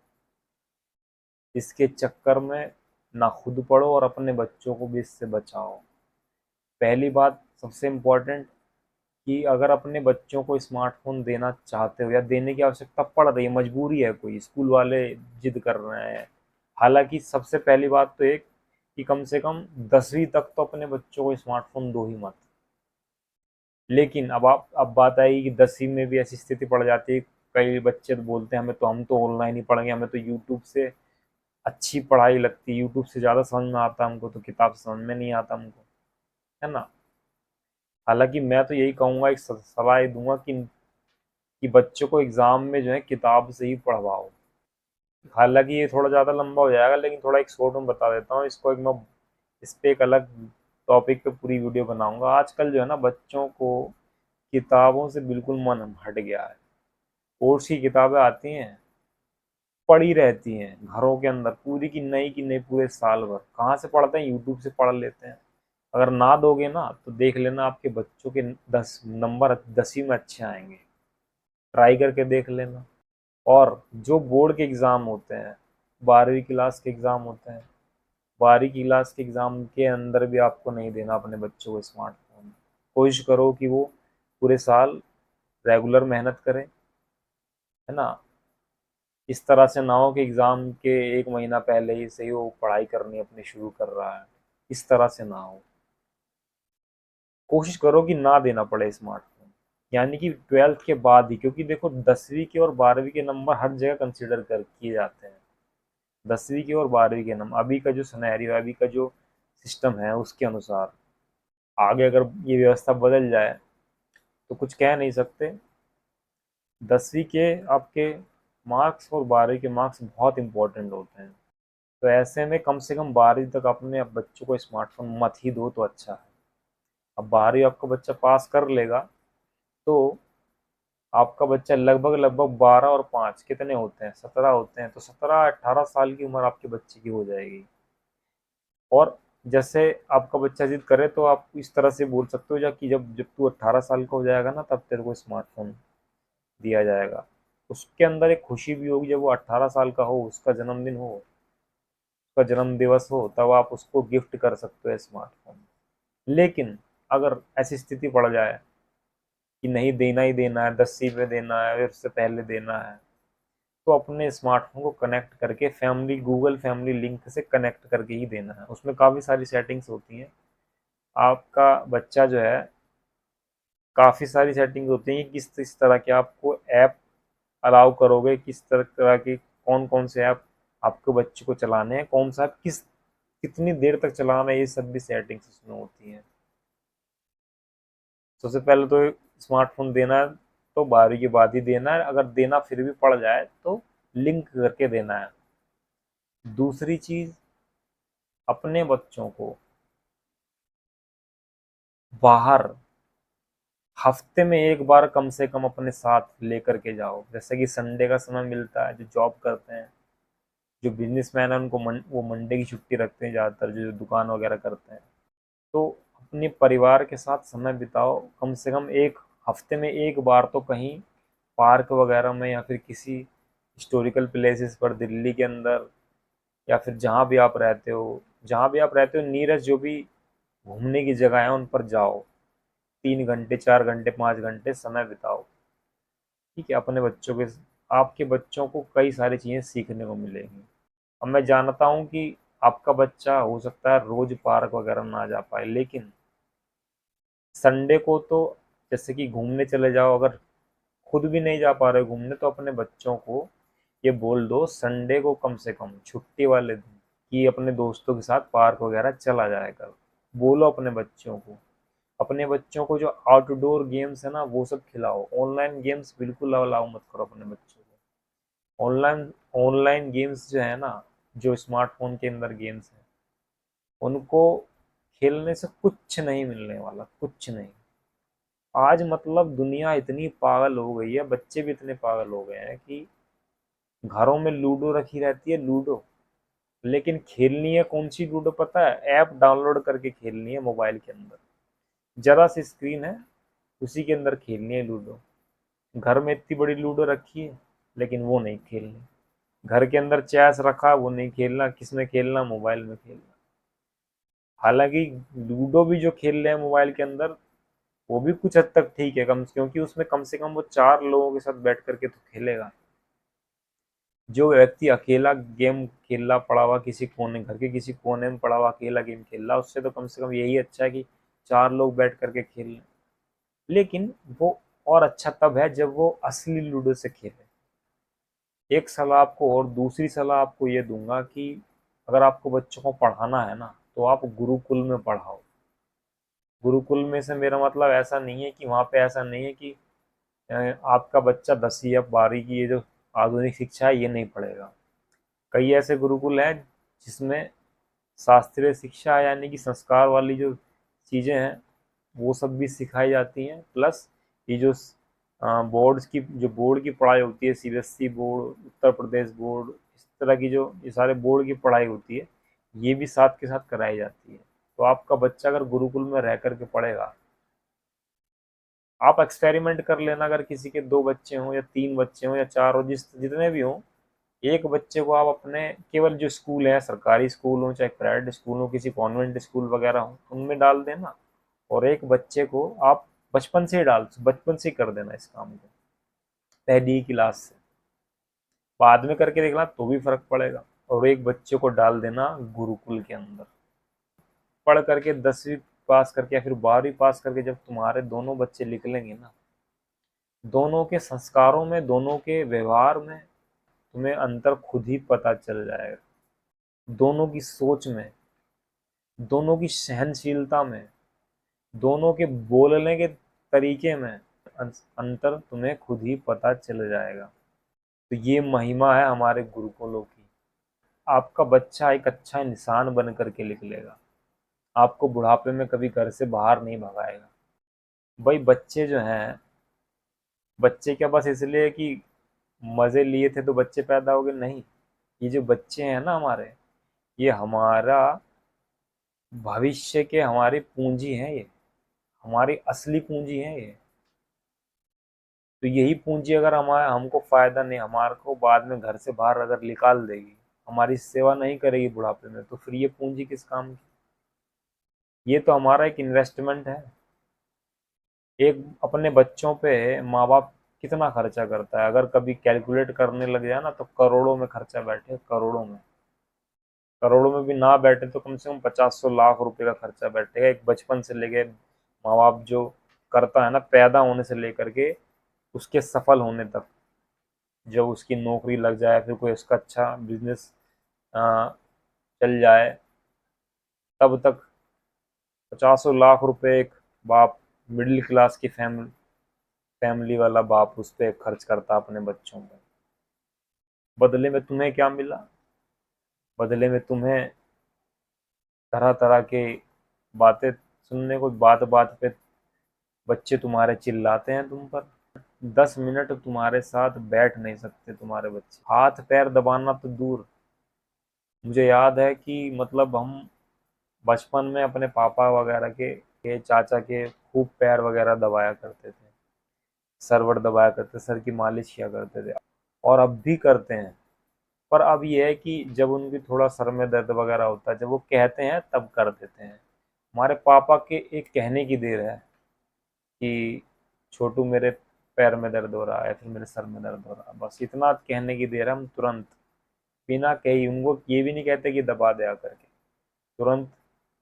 इसके चक्कर में ना खुद पड़ो और अपने बच्चों को भी इससे बचाओ। पहली बात सबसे इम्पोर्टेंट, कि अगर अपने बच्चों को स्मार्टफोन देना चाहते हो या देने की आवश्यकता पड़ रही है, मजबूरी है, कोई स्कूल वाले जिद कर रहे हैं, हालांकि सबसे पहली बात तो एक, कि कम से कम 10वीं तक तो अपने बच्चों को स्मार्टफोन दो ही मत। लेकिन अब बात आएगी कि 10वीं में भी ऐसी स्थिति पड़ जाती है, कई बच्चे तो बोलते हैं हम तो ऑनलाइन ही पढ़ेंगे, हमें तो यूट्यूब से अच्छी पढ़ाई लगती है, यूट्यूब से ज़्यादा समझ में आता है हमको, तो किताब से समझ में नहीं आता हमको, है ना। हालांकि मैं तो यही कहूँगा, एक सलाह दूंगा कि बच्चों को एग्ज़ाम में जो है किताब से ही पढ़वाओ। हालांकि ये थोड़ा ज़्यादा लंबा हो जाएगा, लेकिन थोड़ा एक शॉर्ट में बता देता हूँ इसको, एक मैं इस पे एक अलग टॉपिक पे पूरी वीडियो बनाऊंगा। आजकल जो है ना, बच्चों को किताबों से बिल्कुल मन हट गया है। कोर्स की किताबें आती हैं, पड़ी रहती हैं घरों के अंदर, पूरी की नई पूरे साल भर कहाँ से पढ़ते हैं, यूट्यूब से पढ़ लेते हैं। अगर ना दोगे ना तो देख लेना आपके बच्चों के 10 नंबर 10वीं में अच्छे आएंगे, ट्राई करके देख लेना। और जो बोर्ड के एग्ज़ाम होते हैं, 12वीं क्लास के एग्ज़ाम होते हैं, 12वीं क्लास के एग्ज़ाम के अंदर भी आपको नहीं देना अपने बच्चों को स्मार्टफोन। कोशिश करो कि वो पूरे साल रेगुलर मेहनत करें, है ना, इस तरह से ना हो कि एग्ज़ाम के 1 महीना पहले ही से ही वो पढ़ाई करनी अपनी शुरू कर रहा है, इस तरह से ना हो। कोशिश करो कि ना देना पड़े स्मार्टफ़ोन, यानी कि 12th के बाद ही, क्योंकि देखो 10वीं के और 12वीं के नंबर हर जगह कंसीडर कर किए जाते हैं। 10वीं के और 12वीं के नंबर, अभी का जो सिनेरियो है, अभी का जो सिस्टम है उसके अनुसार आगे अगर ये व्यवस्था बदल जाए तो कुछ कह नहीं सकते। 10वीं के आपके मार्क्स और 12वीं के मार्क्स बहुत इंपॉर्टेंट होते हैं। तो ऐसे में कम से कम 12वीं तक अपने बच्चों को स्मार्टफोन मत ही दो तो अच्छा है। अब 12वीं आपका बच्चा पास कर लेगा तो आपका बच्चा लगभग लगभग 12 और 5 कितने होते हैं, 17 होते हैं, तो 17-18 साल की उम्र आपके बच्चे की हो जाएगी। और जैसे आपका बच्चा जिद करे तो आप इस तरह से बोल सकते हो कि जब जब तू 18 साल का हो जाएगा ना तब तेरे को स्मार्टफोन दिया जाएगा। उसके अंदर एक खुशी भी होगी, जब वो 18 साल का हो, उसका जन्मदिन हो, उसका जन्म दिवस हो, तब आप उसको गिफ्ट कर सकते हो स्मार्टफोन। लेकिन अगर ऐसी स्थिति पड़ जाए कि नहीं देना ही देना है, 10वीं में देना है, फिर उससे पहले देना है, तो अपने स्मार्टफोन को कनेक्ट करके फैमिली गूगल फैमिली लिंक से कनेक्ट करके ही देना है। उसमें काफ़ी सारी सेटिंग्स होती हैं। आपका बच्चा जो है, काफ़ी सारी सेटिंग्स होती हैं कि किस किस तरह के आपको ऐप अलाउ करोगे, किस तरह तरह के कौन कौन से ऐप आपके बच्चे को चलाने हैं, कौन सा ऐप किस कितनी देर तक चलाना है, ये सब भी सेटिंग्स उसमें होती हैं। सबसे पहले तो स्मार्टफोन देना है तो 12वीं के बाद ही देना है, अगर देना फिर भी पड़ जाए तो लिंक करके देना है। दूसरी चीज़, अपने बच्चों को बाहर हफ्ते में एक बार कम से कम अपने साथ लेकर के जाओ। जैसे कि संडे का समय मिलता है, जो जॉब करते हैं, जो बिजनेसमैन है, उनको वो मंडे की छुट्टी रखते हैं ज़्यादातर, जो दुकान वगैरह करते हैं। तो अपने परिवार के साथ समय बिताओ, कम से कम एक हफ्ते में एक बार तो कहीं पार्क वगैरह में, या फिर किसी हिस्टोरिकल प्लेसेस पर दिल्ली के अंदर, या फिर जहाँ भी आप रहते हो नीरज जो भी घूमने की जगह है उन पर जाओ। 3 घंटे 4 घंटे 5 घंटे समय बिताओ। ठीक है, अपने बच्चों के, आपके बच्चों को कई सारी चीज़ें सीखने को मिलेंगी। अब मैं जानता हूँ कि आपका बच्चा हो सकता है रोज पार्क वगैरह ना जा पाए, लेकिन संडे को तो जैसे कि घूमने चले जाओ। अगर खुद भी नहीं जा पा रहे घूमने तो अपने बच्चों को ये बोल दो संडे को कम से कम छुट्टी वाले दिन कि अपने दोस्तों के साथ पार्क वगैरह चला जाया करो। बोलो अपने बच्चों को। अपने बच्चों को जो आउटडोर गेम्स है ना वो सब खिलाओ। ऑनलाइन गेम्स बिल्कुल अलाउ मत करो अपने बच्चों को। ऑनलाइन ऑनलाइन गेम्स जो है ना, जो स्मार्टफोन के अंदर गेम्स हैं, उनको खेलने से कुछ नहीं मिलने वाला, कुछ नहीं। आज मतलब दुनिया इतनी पागल हो गई है, बच्चे भी इतने पागल हो गए हैं कि घरों में लूडो रखी रहती है, लूडो। लेकिन खेलनी है कौन सी लूडो पता है? ऐप डाउनलोड करके खेलनी है मोबाइल के अंदर। जरा सी स्क्रीन है, उसी के अंदर खेलनी है लूडो। घर में इतनी बड़ी लूडो रखी है लेकिन वो नहीं खेलनी। घर के अंदर चेस रखा, वो नहीं खेलना। किसमें खेलना? मोबाइल में खेलना। हालांकि लूडो भी जो खेल रहे हैं मोबाइल के अंदर, वो भी कुछ हद तक ठीक है, कम क्योंकि उसमें कम से कम वो 4 लोगों के साथ बैठ करके तो खेलेगा। जो व्यक्ति अकेला गेम खेल रहा पड़ा हुआ किसी कोने, घर के किसी कोने में पड़ा हुआ अकेला गेम खेल रहा, उससे तो कम से कम यही अच्छा है कि 4 लोग बैठ करके खेल लें। लेकिन वो और अच्छा तब है जब वो असली लूडो से खेले। एक सलाह आपको, और दूसरी सलाह आपको ये दूंगा कि अगर आपको बच्चों को पढ़ाना है ना तो आप गुरुकुल में पढ़ाओ। गुरुकुल में से मेरा मतलब ऐसा नहीं है कि वहाँ पे ऐसा नहीं है कि आपका बच्चा 10वीं या 12वीं की ये जो आधुनिक शिक्षा है ये नहीं पढ़ेगा। कई ऐसे गुरुकुल हैं जिसमें शास्त्रीय शिक्षा यानी कि संस्कार वाली जो चीज़ें हैं वो सब भी सिखाई जाती हैं। प्लस ये जो बोर्ड की पढ़ाई होती है, CBSE board, Uttar Pradesh board, इस तरह की जो ये सारे बोर्ड की पढ़ाई होती है, ये भी साथ के साथ कराई जाती है। तो आपका बच्चा अगर गुरुकुल में रह करके पढ़ेगा, आप एक्सपेरिमेंट कर लेना। अगर किसी के 2 बच्चे हों या 3 बच्चे हों या 4 हो, जितने भी हों, एक बच्चे को आप अपने केवल जो स्कूल है, सरकारी स्कूल हो चाहे प्राइवेट स्कूल हो, किसी कॉन्वेंट स्कूल वगैरह हो, उनमें डाल देना। और एक बच्चे को आप बचपन से ही कर देना इस काम को, पहली क्लास से। बाद में करके देखना तो भी फर्क पड़ेगा। और एक बच्चे को डाल देना गुरुकुल के अंदर, पढ़ करके 10वीं पास करके या फिर 12वीं पास करके जब तुम्हारे दोनों बच्चे निकलेंगे ना, दोनों के संस्कारों में, दोनों के व्यवहार में तुम्हें अंतर खुद ही पता चल जाएगा। दोनों की सोच में, दोनों की सहनशीलता में, दोनों के बोलने के तरीके में अंतर तुम्हें खुद ही पता चल जाएगा। तो ये महिमा है हमारे गुरुकुलों की। आपका बच्चा एक अच्छा इंसान बन करके निकलेगा, आपको बुढ़ापे में कभी घर से बाहर नहीं भगाएगा। भाई बच्चे जो हैं, बच्चे क्या बस इसलिए कि मज़े लिए थे तो बच्चे पैदा हो गए? नहीं, ये जो बच्चे हैं ना हमारे, ये हमारा भविष्य के, हमारी पूंजी हैं, ये हमारी असली पूंजी है ये। तो यही पूंजी अगर हमारा, हमको फायदा नहीं, हमारे को बाद में घर से बाहर अगर निकाल देगी, हमारी सेवा नहीं करेगी बुढ़ापे में, तो फिर ये पूंजी किस काम की? ये तो हमारा एक इन्वेस्टमेंट है। एक अपने बच्चों पे माँ बाप कितना खर्चा करता है, अगर कभी कैलकुलेट करने लग जाए ना तो करोड़ों में खर्चा बैठे, करोड़ों में। करोड़ों में भी ना बैठे तो कम से कम 50-100 लाख रुपए का खर्चा बैठेगा, एक बचपन से लेके माँ बाप जो करता है ना, पैदा होने से लेकर के उसके सफल होने तक, जब उसकी नौकरी लग जाए, फिर कोई उसका अच्छा बिजनेस चल जाए, तब तक 50 लाख रुपए एक बाप, मिडिल क्लास की फैमिली वाला बाप उस पर खर्च करता अपने बच्चों पे। बदले में तुम्हें क्या मिला? बदले में तुम्हें तरह तरह के बातें सुनने को, बात बात पे बच्चे तुम्हारे चिल्लाते हैं तुम पर। 10 मिनट तुम्हारे साथ बैठ नहीं सकते तुम्हारे बच्चे, हाथ पैर दबाना तो दूर। मुझे याद है कि मतलब हम बचपन में अपने पापा वगैरह के चाचा के खूब पैर वगैरह दबाया करते थे, सरवट दबाया करते, सर की मालिश किया करते थे, और अब भी करते हैं। पर अब ये है कि जब उनकी थोड़ा सर में दर्द वगैरह होता है, जब वो कहते हैं तब कर देते हैं। हमारे पापा के एक कहने की देर है कि छोटू मेरे पैर में दर्द हो रहा है, फिर मेरे सर में दर्द हो रहा है, बस इतना कहने की देर है, हम तुरंत बिना कही, उनको ये भी नहीं कहते कि दबा दे आकर के, तुरंत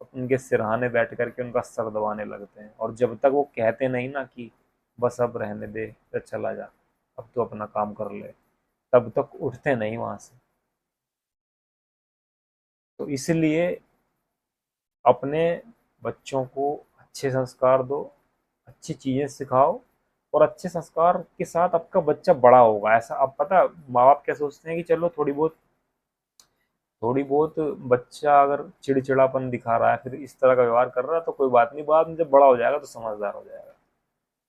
उनके सिरहाने बैठ करके उनका सर दबाने लगते हैं। और जब तक वो कहते नहीं ना कि बस अब रहने दे, तो चला जा, अब तो अपना काम कर ले, तब तक उठते नहीं वहां से। तो इसलिए अपने बच्चों को अच्छे संस्कार दो, अच्छी चीज़ें सिखाओ, और अच्छे संस्कार के साथ आपका बच्चा बड़ा होगा। ऐसा अब पता, माँ बाप क्या सोचते हैं कि चलो थोड़ी बहुत बच्चा अगर चिड़चिड़ापन दिखा रहा है, फिर इस तरह का व्यवहार कर रहा है, तो कोई बात नहीं, बाद में जब बड़ा हो जाएगा तो समझदार हो जाएगा।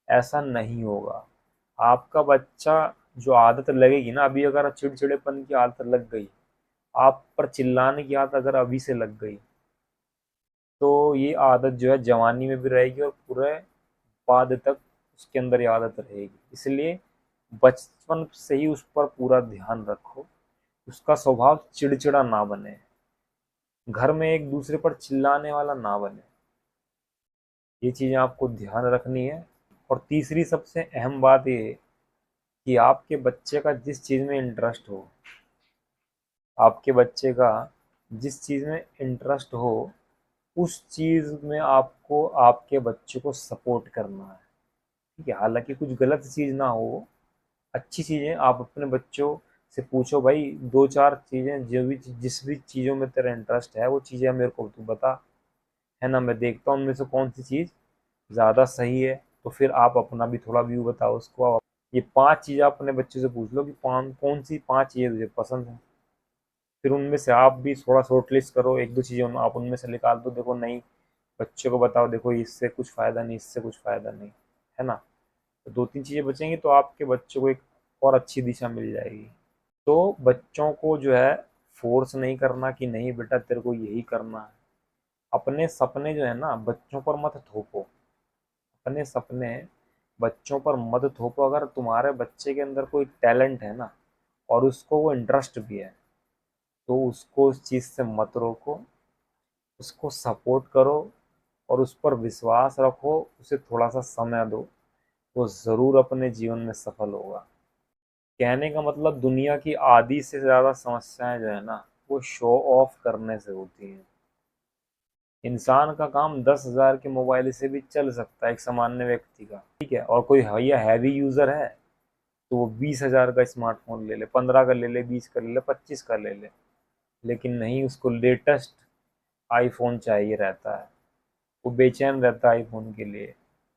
ऐसा नहीं होगा। आपका बच्चा जो आदत लगेगी ना, अभी अगर चिड़चिड़ेपन की आदत लग गई, आप पर चिल्लाने की आदत अगर अभी से लग गई, तो ये आदत जो है जवानी में भी रहेगी और पूरे बाद तक उसके अंदर ये आदत रहेगी। इसलिए बचपन से ही उस पर पूरा ध्यान रखो, उसका स्वभाव चिड़चिड़ा ना बने, घर में एक दूसरे पर चिल्लाने वाला ना बने। ये चीज़ें आपको ध्यान रखनी है। और तीसरी सबसे अहम बात ये है कि आपके बच्चे का जिस चीज़ में इंटरेस्ट हो, आपके बच्चे का जिस चीज़ में इंटरेस्ट हो, उस चीज़ में आपको आपके बच्चे को सपोर्ट करना है। ठीक है, हालांकि कुछ गलत चीज़ ना हो, अच्छी चीज़ें आप अपने बच्चों से पूछो, भाई दो चार चीज़ें जो भी, जिस भी चीज़ों में तेरा इंटरेस्ट है वो चीज़ें मेरे को तू बता, है ना, मैं देखता हूँ उनमें से कौन सी चीज़ ज़्यादा सही है। तो फिर आप अपना भी थोड़ा व्यू बताओ उसको। आप ये 5 चीज़ें आप अपने बच्चे से पूछ लो कि कौन सी 5 चीज़ें तुझे पसंद है। फिर उनमें से आप भी थोड़ा शॉर्ट लिस्ट करो, एक दो चीज़ें आप उनमें से निकाल दो, देखो नहीं, बच्चे को बताओ देखो इससे कुछ फ़ायदा नहीं, इससे कुछ फ़ायदा नहीं, है ना। तो 2-3 चीज़ें बचेंगी तो आपके बच्चों को एक और अच्छी दिशा मिल जाएगी। तो बच्चों को जो है फोर्स नहीं करना कि नहीं बेटा तेरे को यही करना है। अपने सपने जो है ना बच्चों पर मत थोपो, अपने सपने बच्चों पर मत थोपो। अगर तुम्हारे बच्चे के अंदर कोई टैलेंट है ना, और उसको वो इंटरेस्ट भी है, तो उसको उस चीज़ से मत रोको, उसको सपोर्ट करो, और उस पर विश्वास रखो, उसे थोड़ा सा समय दो, वो ज़रूर अपने जीवन में सफल होगा। कहने का मतलब दुनिया की आधी से ज़्यादा समस्याएं जो है ना, वो शो ऑफ करने से होती हैं। इंसान का काम 10,000 के मोबाइल से भी चल सकता है, एक सामान्य व्यक्ति का, ठीक है। और कोई भैया हैवी यूज़र है तो वो 20,000 का स्मार्टफोन ले ले, 15 का ले ले, 20 का ले ले, 25 का ले ले, लेकिन नहीं, उसको लेटेस्ट आईफोन चाहिए रहता है। वो बेचैन रहता है आईफोन के लिए,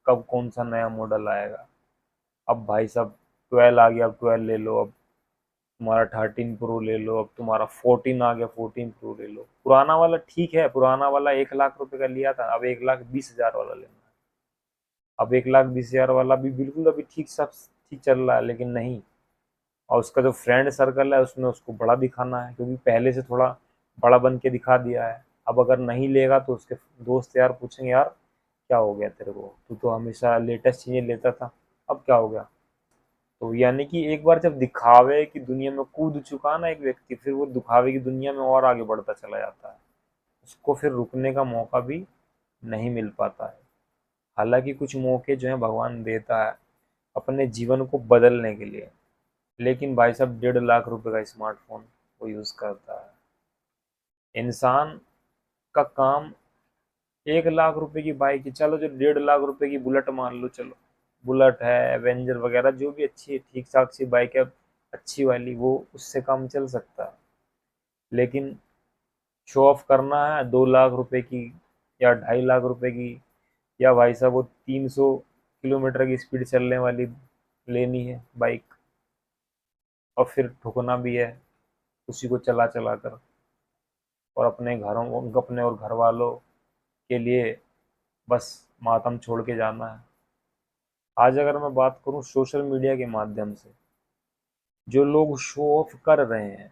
कब कौन सा नया मॉडल आएगा। अब भाई साहब 12 आ गया, अब 12 ले लो, अब तुम्हारा 13 प्रो ले लो, अब तुम्हारा 14 आ गया, 14 प्रो ले लो। पुराना वाला ठीक है, पुराना वाला 1 लाख रुपए का लिया था, अब 1,20,000 वाला लेना है। अब 1,20,000 वाला भी बिल्कुल अभी ठीक सब ठीक चल रहा है, लेकिन नहीं। और उसका जो फ्रेंड सर्कल है उसमें उसको बड़ा दिखाना है, क्योंकि पहले से थोड़ा बड़ा बन के दिखा दिया है। अब अगर नहीं लेगा तो उसके दोस्त यार पूछेंगे, यार क्या हो गया तेरे को, तू तो हमेशा लेटेस्ट चीज़ें लेता था, अब क्या हो गया। तो यानी कि एक बार जब दिखावे की दुनिया में कूद चुका ना एक व्यक्ति, फिर वो दिखावे की दुनिया में और आगे बढ़ता चला जाता है, उसको फिर रुकने का मौका भी नहीं मिल पाता है। हालांकि कुछ मौके जो है भगवान देता है अपने जीवन को बदलने के लिए, लेकिन भाई साहब 1.5 लाख रुपए का स्मार्टफोन वो यूज़ करता है। इंसान का काम 1 लाख रुपए की बाइक की, चलो जो 1.5 लाख रुपए की बुलेट मान लो, चलो बुलेट है, एवेंजर वगैरह जो भी अच्छी ठीक ठाक सी बाइक है, अच्छी वाली, वो उससे काम चल सकता है। लेकिन शो ऑफ करना है 2 लाख रुपए की या 2.5 लाख रुपए की, या भाई साहब वो 300 किलोमीटर की स्पीड चलने वाली लेनी है बाइक, और फिर ठुकना भी है उसी को चला चला कर, और अपने घरों अपने और घर वालों के लिए बस मातम छोड़ के जाना है। आज अगर मैं बात करूं सोशल मीडिया के माध्यम से, जो लोग शो ऑफ कर रहे हैं,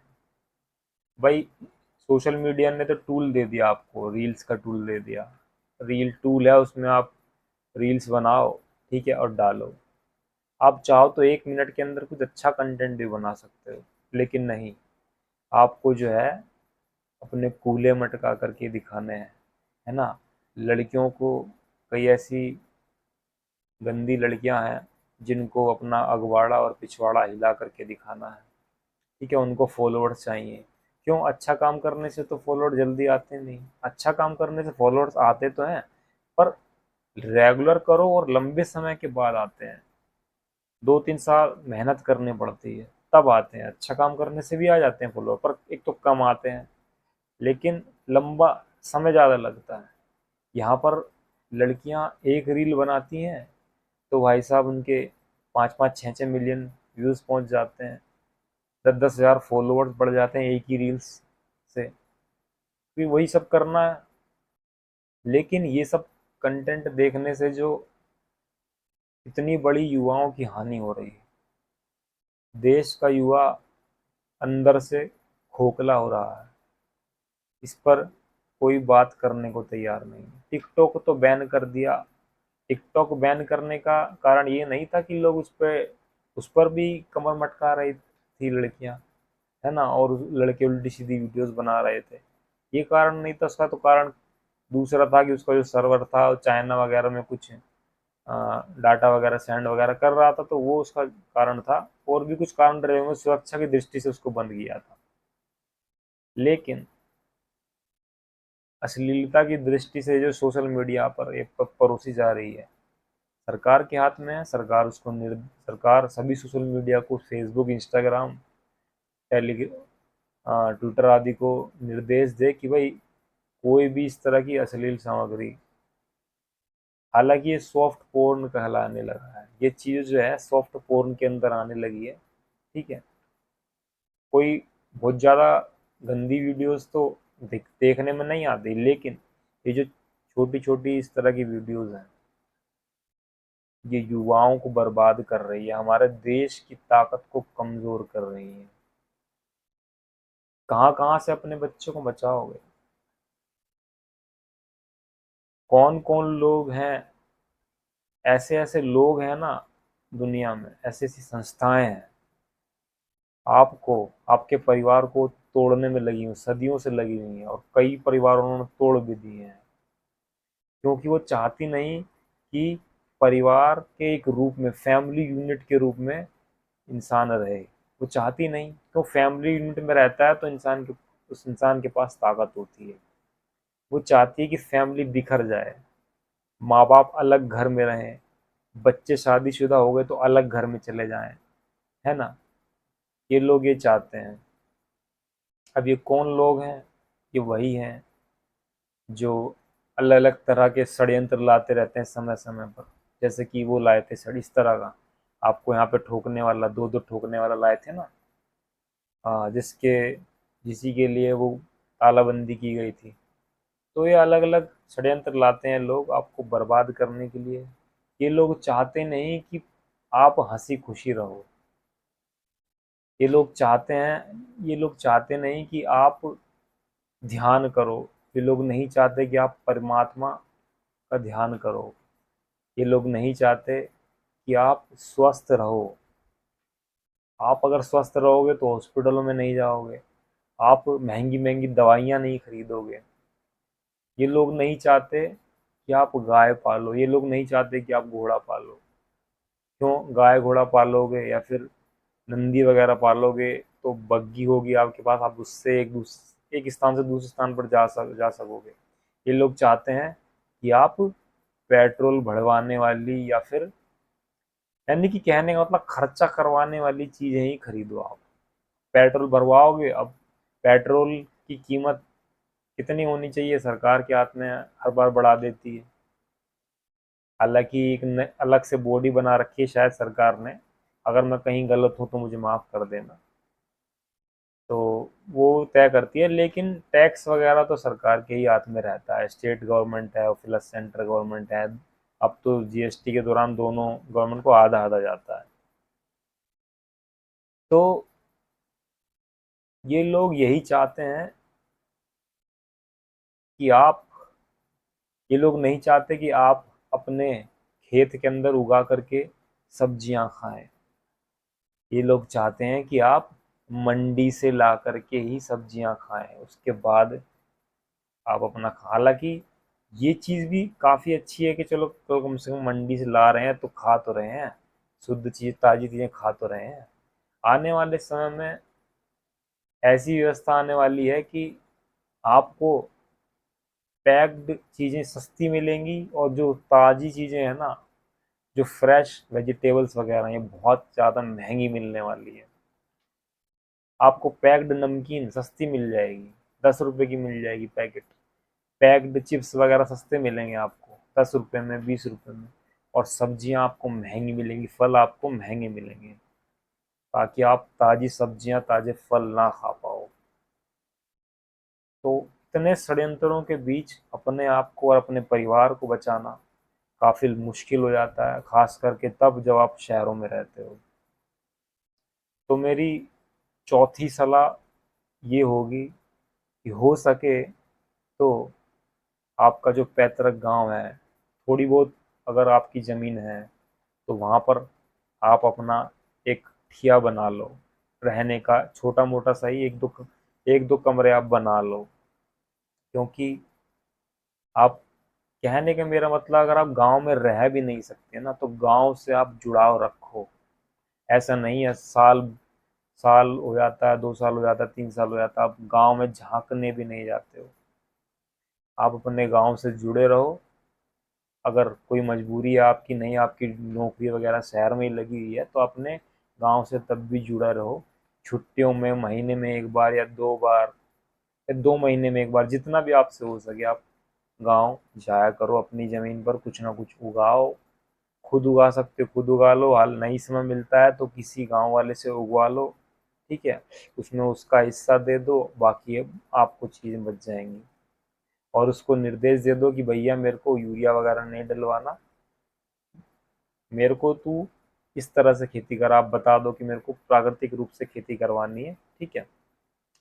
भाई सोशल मीडिया ने तो टूल दे दिया आपको, रील्स का टूल दे दिया। रील टूल है, उसमें आप रील्स बनाओ, ठीक है, और डालो। आप चाहो तो 1 मिनट के अंदर कुछ अच्छा कंटेंट भी बना सकते हो, लेकिन नहीं, आपको जो है अपने कूले मटका करके दिखाने हैं, है ना। लड़कियों को, कई ऐसी गंदी लड़कियां हैं जिनको अपना अगवाड़ा और पिछवाड़ा हिला करके दिखाना है, ठीक है। उनको फॉलोअर्स चाहिए। क्यों? अच्छा काम करने से तो फॉलोअर जल्दी आते नहीं, अच्छा काम करने से फॉलोअर्स आते तो हैं, पर रेगुलर करो और लंबे समय के बाद आते हैं। 2-3 साल मेहनत करनी पड़ती है तब आते हैं। अच्छा काम करने से भी आ जाते हैं फॉलोअर, पर एक तो कम आते हैं, लेकिन लंबा समय ज़्यादा लगता है। यहाँ पर लड़कियाँ एक रील बनाती हैं तो भाई साहब उनके 5-5 6-6 मिलियन व्यूज़ पहुँच जाते हैं, 10-10 हज़ार फॉलोअर्स बढ़ जाते हैं एक ही रील्स से। फिर वही सब करना है, लेकिन ये सब कंटेंट देखने से जो इतनी बड़ी युवाओं की हानि हो रही है, देश का युवा अंदर से खोखला हो रहा है, इस पर कोई बात करने को तैयार नहीं। टिकटॉक तो बैन कर दिया। टिकटॉक बैन करने का कारण ये नहीं था कि लोग उस पर भी कमर मटका रही थी लड़कियां, है ना, और लड़के उल्टी सीधी वीडियोस बना रहे थे, ये कारण नहीं था। उसका तो कारण दूसरा था कि उसका जो सर्वर था वो चाइना वगैरह में कुछ डाटा वगैरह सेंड वगैरह कर रहा था, तो वो उसका कारण था। और भी कुछ कारण रहे होंगे, सुरक्षा की दृष्टि से उसको बंद किया था। लेकिन अश्लीलता की दृष्टि से जो सोशल मीडिया पर एक परोसी जा रही है, सरकार के हाथ में है। सरकार सभी सोशल मीडिया को, फेसबुक, इंस्टाग्राम, ट्विटर आदि को निर्देश दे कि भाई कोई भी इस तरह की अश्लील सामग्री, हालांकि ये सॉफ्ट पोर्न कहलाने लगा है, ये चीज़ जो है सॉफ्ट पोर्न के अंदर आने लगी है, ठीक है। कोई बहुत ज़्यादा गंदी वीडियोस तो देखने में नहीं आती, लेकिन ये जो छोटी छोटी इस तरह की वीडियोस हैं, ये युवाओं को बर्बाद कर रही है, हमारे देश की ताकत को कमज़ोर कर रही है। कहाँ कहाँ से अपने बच्चों को बचाओगे? कौन कौन लोग हैं, ऐसे ऐसे लोग हैं ना दुनिया में, ऐसी ऐसी संस्थाएं हैं, आपको, आपके परिवार को तोड़ने में लगी हुई, सदियों से लगी हुई हैं, और कई परिवारों ने तोड़ भी दिए हैं, क्योंकि वो चाहती नहीं कि परिवार के एक रूप में, फैमिली यूनिट के रूप में इंसान रहे। वो चाहती नहीं। तो फैमिली यूनिट में रहता है तो उस इंसान के पास ताकत होती है। वो चाहती है कि फैमिली बिखर जाए, माँ बाप अलग घर में रहें, बच्चे शादीशुदा हो गए तो अलग घर में चले जाएं, है ना। ये लोग ये चाहते हैं। अब ये कौन लोग हैं? ये वही हैं जो अलग अलग तरह के षड्यंत्र लाते रहते हैं समय समय पर। जैसे कि वो लाए थे इस तरह का, आपको यहाँ पे ठोकने वाला, दो दो ठोकने वाला लाए थे ना। जिसके जिसी के लिए वो तालाबंदी की गई थी। तो ये अलग अलग षड्यंत्र लाते हैं लोग आपको बर्बाद करने के लिए। ये लोग चाहते नहीं कि आप हंसी खुशी रहो। ये लोग चाहते नहीं कि आप ध्यान करो। ये लोग नहीं चाहते कि आप परमात्मा का ध्यान करो। ये लोग नहीं चाहते कि आप स्वस्थ रहो। आप अगर स्वस्थ रहोगे तो हॉस्पिटलों में नहीं जाओगे, आप महंगी महंगी दवाइयाँ नहीं खरीदोगे। ये लोग नहीं चाहते कि आप गाय पालो, ये लोग नहीं चाहते कि आप घोड़ा पालो। क्यों? गाय घोड़ा पालोगे या फिर नंदी वगैरह पालोगे तो बग्गी होगी आपके पास, आप उससे एक स्थान से दूसरे स्थान पर जा सकोगे। ये लोग चाहते हैं कि आप पेट्रोल भरवाने वाली या फिर, यानी कि कहने का मतलब खर्चा करवाने वाली चीजें ही खरीदो आप। पेट्रोल भरवाओगे, अब पेट्रोल की कीमत कितनी होनी चाहिए सरकार के हाथ में हर बार बढ़ा देती है। हालांकि अलग से बॉडी बना रखी है शायद सरकार ने। अगर मैं कहीं गलत हूँ तो मुझे माफ़ कर देना। तो वो तय करती है, लेकिन टैक्स वगैरह तो सरकार के ही हाथ में रहता है। स्टेट गवर्नमेंट है और प्लस सेंट्रल गवर्नमेंट है। अब तो जीएसटी के दौरान दोनों गवर्नमेंट को आधा आधा जाता है। तो ये लोग यही चाहते हैं कि आप ये लोग नहीं चाहते कि आप अपने खेत के अंदर उगा करके सब्जियां खाएं। ये लोग चाहते हैं कि आप मंडी से ला करके ही सब्जियां खाएं, उसके बाद आप अपना हालांकि ये चीज़ भी काफ़ी अच्छी है कि चलो तो कम से कम मंडी से ला रहे हैं तो खा तो रहे हैं, शुद्ध चीज़ ताज़ी चीज़ें खा तो रहे हैं। आने वाले समय में ऐसी व्यवस्था आने वाली है कि आपको पैक्ड चीज़ें सस्ती मिलेंगी, और जो ताज़ी चीज़ें हैं ना, जो फ्रेश वेजिटेबल्स वगैरह, ये बहुत ज़्यादा महंगी मिलने वाली है। आपको पैक्ड नमकीन सस्ती मिल जाएगी, 10 रुपए की मिल जाएगी पैकेट। पैक्ड चिप्स वगैरह सस्ते मिलेंगे आपको 10 रुपए में, 20 रुपए में। और सब्जियां आपको महंगी मिलेंगी, फल आपको महंगे मिलेंगे, ताकि आप ताज़ी सब्जियां ताज़े फल ना खा पाओ। तो इतने षड्यंत्रों के बीच अपने आप को और अपने परिवार को बचाना काफ़ी मुश्किल हो जाता है, खास करके तब जब आप शहरों में रहते हो। तो मेरी चौथी सलाह ये होगी कि हो सके तो आपका जो पैतृक गांव है, थोड़ी बहुत अगर आपकी ज़मीन है तो वहाँ पर आप अपना एक ठिया बना लो, रहने का छोटा मोटा सही, एक दो कमरे आप बना लो। क्योंकि आप, कहने का मेरा मतलब, अगर आप गांव में रह भी नहीं सकते ना तो गांव से आप जुड़ाव रखो। ऐसा नहीं है साल साल हो जाता है, 2 साल हो जाता है, 3 साल हो जाता है, आप गांव में झांकने भी नहीं जाते हो। आप अपने गांव से जुड़े रहो। अगर कोई मजबूरी है आपकी, नहीं आपकी नौकरी वगैरह शहर में ही लगी हुई है, तो अपने गांव से तब भी जुड़ा रहो। छुट्टियों में महीने में एक बार या 2 बार या 2 महीने में एक बार, जितना भी आपसे हो सके आप गांव जाया करो। अपनी ज़मीन पर कुछ ना कुछ उगाओ। खुद उगा सकते हो खुद उगा लो, हाल नहीं समय मिलता है तो किसी गांव वाले से उगवा लो, ठीक है। उसमें उसका हिस्सा दे दो, बाकी अब आपको चीज़ें बच जाएंगी। और उसको निर्देश दे दो कि भैया मेरे को यूरिया वगैरह नहीं डलवाना, मेरे को तू इस तरह से खेती कर। आप बता दो कि मेरे को प्राकृतिक रूप से खेती करवानी है, ठीक है,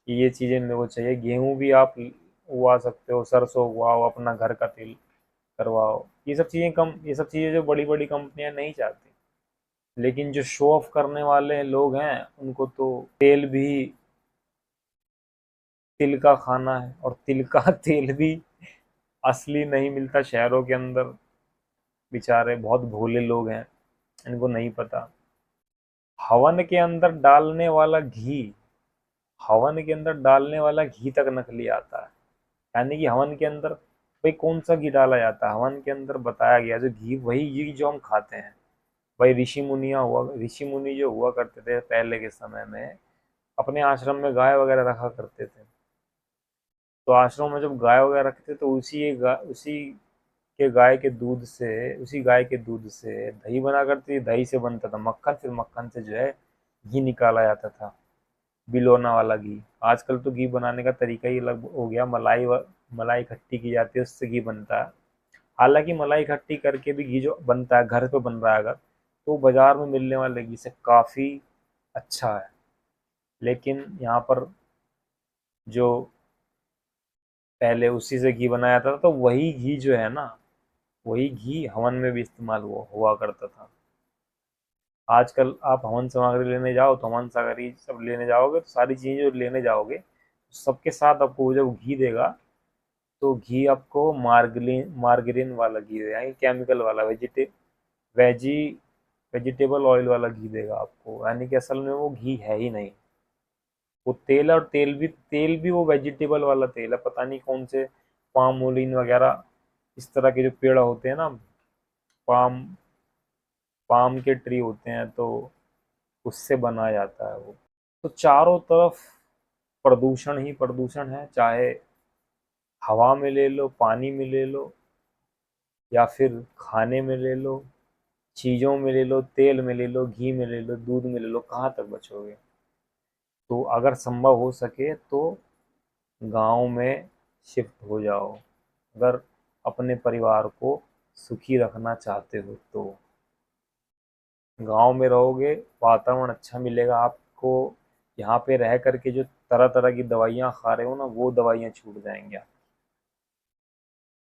ये चीज़ें मेरे को चाहिए। गेहूं भी आप उगा सकते हो, सरसों उगाओ, अपना घर का तेल करवाओ। ये सब चीज़ें जो बड़ी बड़ी कंपनियां नहीं चाहती। लेकिन जो शो ऑफ करने वाले लोग हैं उनको तो तेल भी तिल का खाना है, और तिल का तेल भी असली नहीं मिलता शहरों के अंदर। बेचारे बहुत भोले लोग हैं, इनको नहीं पता। हवन के अंदर डालने वाला घी, हवन के अंदर डालने वाला घी तक नकली आता है। यानी कि हवन के अंदर भाई कौन सा घी डाला जाता है? हवन के अंदर बताया गया जो घी, वही घी जो हम खाते हैं। भाई ऋषि मुनि जो हुआ करते थे पहले के समय में, अपने आश्रम में गाय वगैरह रखा करते थे। तो आश्रम में जब गाय वगैरह रखते थे तो उसी गाय के दूध से दही बना करती थी, दही से बनता था मक्खन, फिर मक्खन से जो है घी निकाला जाता था, बिलोना वाला घी। आजकल तो घी बनाने का तरीका ही अलग हो गया, मलाई इकट्ठी की जाती है, उससे घी बनता है। हालांकि मलाई इकट्ठी करके भी घी जो बनता है, घर पे बन रहा है अगर, तो बाजार में मिलने वाले घी से काफ़ी अच्छा है। लेकिन यहाँ पर जो पहले उसी से घी बनाया जाता था, तो वही घी जो है ना, वही घी हवन में भी इस्तेमाल हुआ करता था। आजकल आप हवन सामग्री लेने जाओ तो हवन सामग्री सब लेने जाओगे, तो सारी चीज़ें जो लेने जाओगे सबके साथ आपको वो जब घी देगा, तो घी आपको मार्गरीन वाला घी देगा, यानी केमिकल वाला वेजी वेजिटेबल ऑयल वाला घी देगा आपको। यानी कि असल में वो घी है ही नहीं, वो तेल है। और तेल भी वो वेजिटेबल वाला तेल है, पता नहीं कौन से पामोलिन वगैरह इस तरह के जो पेड़ होते हैं ना, पाम पाम के ट्री होते हैं, तो उससे बनाया जाता है वो। तो चारों तरफ प्रदूषण ही प्रदूषण है, चाहे हवा में ले लो, पानी में ले लो, या फिर खाने में ले लो, चीज़ों में ले लो, तेल में ले लो, घी में ले लो, दूध में ले लो, कहाँ तक बचोगे? तो अगर संभव हो सके तो गांव में शिफ्ट हो जाओ, अगर अपने परिवार को सुखी रखना चाहते हो तो। गांव में रहोगे, वातावरण अच्छा मिलेगा आपको। यहाँ पे रह करके जो तरह तरह की दवाइयाँ खा रहे हो ना, वो दवाइयाँ छूट जाएंगी।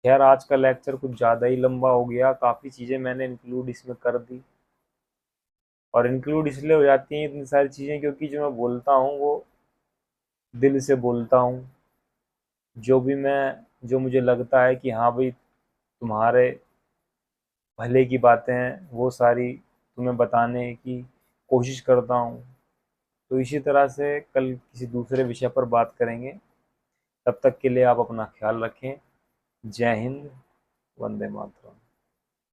खैर, आज का लेक्चर कुछ ज़्यादा ही लंबा हो गया, काफ़ी चीज़ें मैंने इंक्लूड इसमें कर दी। और इंक्लूड इसलिए हो जाती हैं इतनी सारी चीज़ें, क्योंकि जो मैं बोलता हूँ वो दिल से बोलता हूँ। जो मुझे लगता है कि हाँ भाई, तुम्हारे भले की बातें हैं, वो सारी तुम्हें बताने की कोशिश करता हूँ। तो इसी तरह से कल किसी दूसरे विषय पर बात करेंगे। तब तक के लिए आप अपना ख्याल रखें। जय हिंद, वंदे मातरम।